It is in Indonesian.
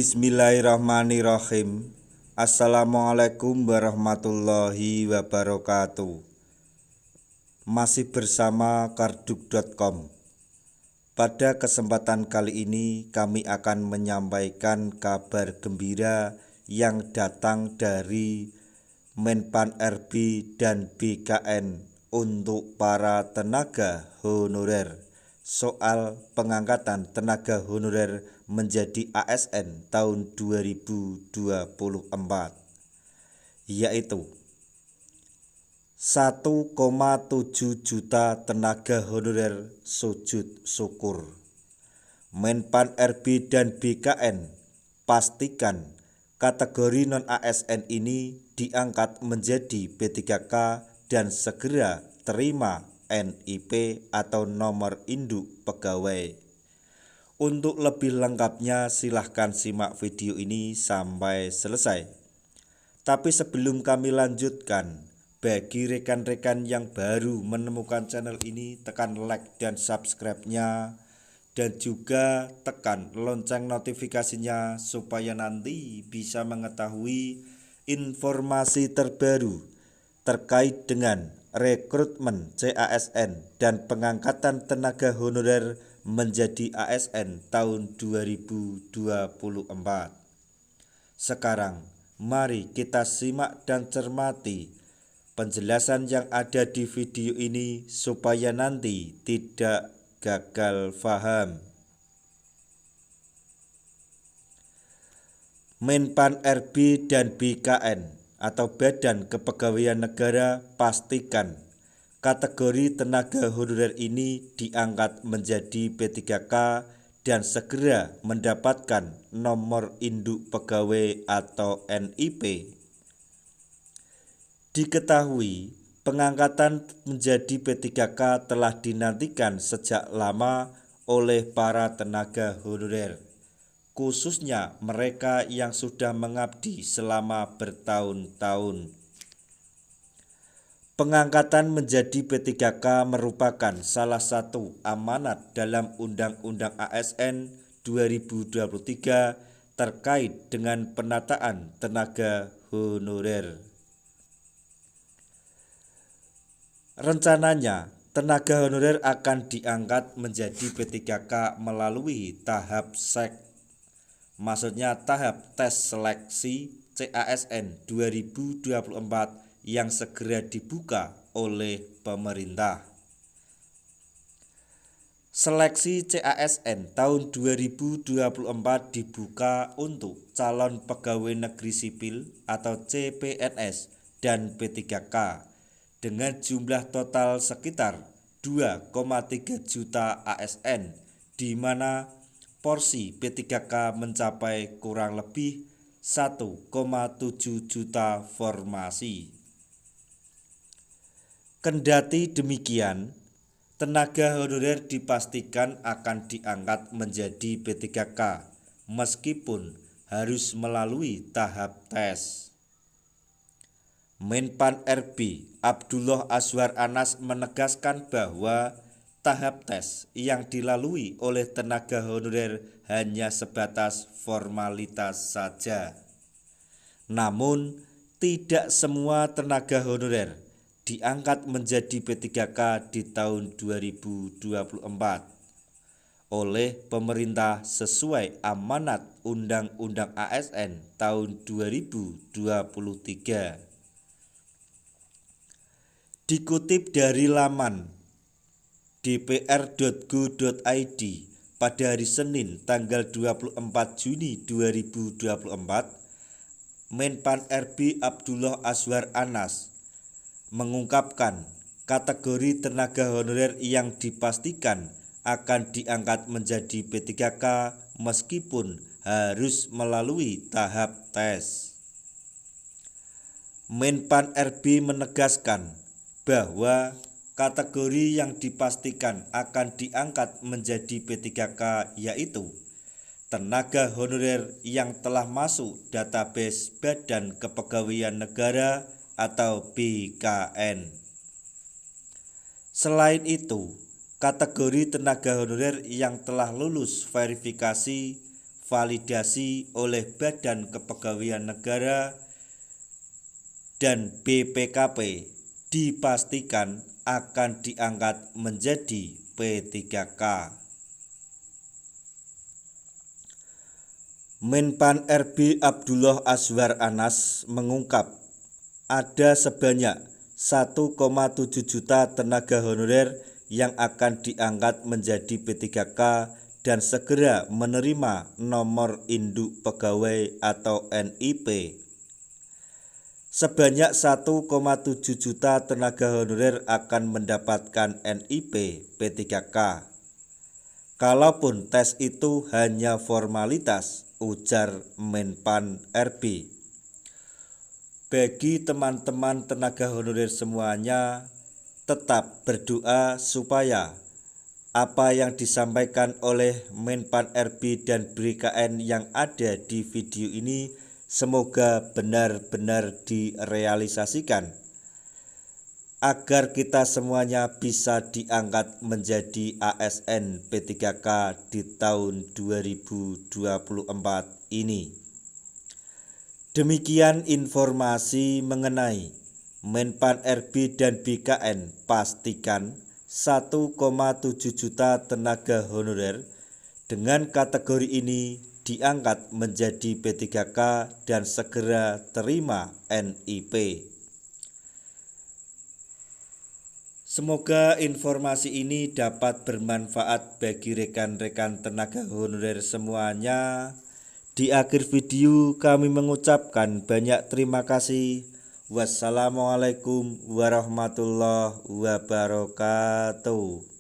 Bismillahirrahmanirrahim. Assalamualaikum warahmatullahi wabarakatuh. Masih bersama karduk.com. Pada kesempatan kali ini kami akan menyampaikan kabar gembira yang datang dari Menpan RB dan BKN untuk para tenaga honorer soal pengangkatan tenaga honorer menjadi ASN tahun 2024, yaitu 1,7 juta tenaga honorer sujud syukur. Menpan RB dan BKN pastikan kategori non-ASN ini diangkat menjadi P3K dan segera terima NIP atau nomor induk pegawai. Untuk lebih lengkapnya silahkan simak video ini sampai selesai. Tapi sebelum kami lanjutkan, bagi rekan-rekan yang baru menemukan channel ini, tekan like dan subscribe-nya, dan juga tekan lonceng notifikasinya supaya nanti bisa mengetahui informasi terbaru terkait dengan rekrutmen CASN dan pengangkatan tenaga honorer menjadi ASN tahun 2024. Sekarang mari kita simak dan cermati penjelasan yang ada di video ini supaya nanti tidak gagal paham. Menpan RB dan BKN atau Badan Kepegawaian Negara pastikan kategori tenaga honorer ini diangkat menjadi P3K dan segera mendapatkan nomor induk pegawai atau NIP. Diketahui pengangkatan menjadi P3K telah dinantikan sejak lama oleh para tenaga honorer, khususnya mereka yang sudah mengabdi selama bertahun-tahun. Pengangkatan menjadi P3K merupakan salah satu amanat dalam Undang-Undang ASN 2023 terkait dengan penataan tenaga honorer. Rencananya, tenaga honorer akan diangkat menjadi P3K melalui tahap maksudnya tahap tes seleksi CASN 2024 yang segera dibuka oleh pemerintah. Seleksi CASN tahun 2024 dibuka untuk calon pegawai negeri sipil atau CPNS dan P3K dengan jumlah total sekitar 2,3 juta ASN, di mana porsi P3K mencapai kurang lebih 1,7 juta formasi. Kendati demikian, tenaga honorer dipastikan akan diangkat menjadi P3K meskipun harus melalui tahap tes. Menpan RB Abdullah Azwar Anas menegaskan bahwa tahap tes yang dilalui oleh tenaga honorer hanya sebatas formalitas saja. Namun, tidak semua tenaga honorer diangkat menjadi P3K di tahun 2024 oleh pemerintah sesuai amanat Undang-Undang ASN tahun 2023. Dikutip dari laman dpr.go.id pada hari Senin tanggal 24 Juni 2024, Menpan RB Abdullah Azwar Anas mengungkapkan kategori tenaga honorer yang dipastikan akan diangkat menjadi P3K meskipun harus melalui tahap tes. Menpan RB menegaskan bahwa kategori yang dipastikan akan diangkat menjadi P3K yaitu tenaga honorer yang telah masuk database Badan Kepegawaian Negara atau BKN. Selain itu, kategori tenaga honorer yang telah lulus verifikasi validasi oleh Badan Kepegawaian Negara dan BPKP dipastikan akan diangkat menjadi P3K. Menpan RB Abdullah Azwar Anas mengungkap ada sebanyak 1,7 juta tenaga honorer yang akan diangkat menjadi P3K dan segera menerima nomor induk pegawai atau NIP. Sebanyak 1,7 juta tenaga honorer akan mendapatkan NIP P3K. Kalaupun tes itu hanya formalitas, ujar Menpan RB. Bagi teman-teman tenaga honorer semuanya, tetap berdoa supaya apa yang disampaikan oleh Menpan RB dan BKN yang ada di video ini semoga benar-benar direalisasikan, agar kita semuanya bisa diangkat menjadi ASN P3K di tahun 2024 ini. Demikian informasi mengenai Menpan RB dan BKN pastikan 1,7 juta tenaga honorer dengan kategori ini diangkat menjadi P3K dan segera terima NIP. Semoga informasi ini dapat bermanfaat bagi rekan-rekan tenaga honorer semuanya. Di akhir video kami mengucapkan banyak terima kasih. Wassalamualaikum warahmatullahi wabarakatuh.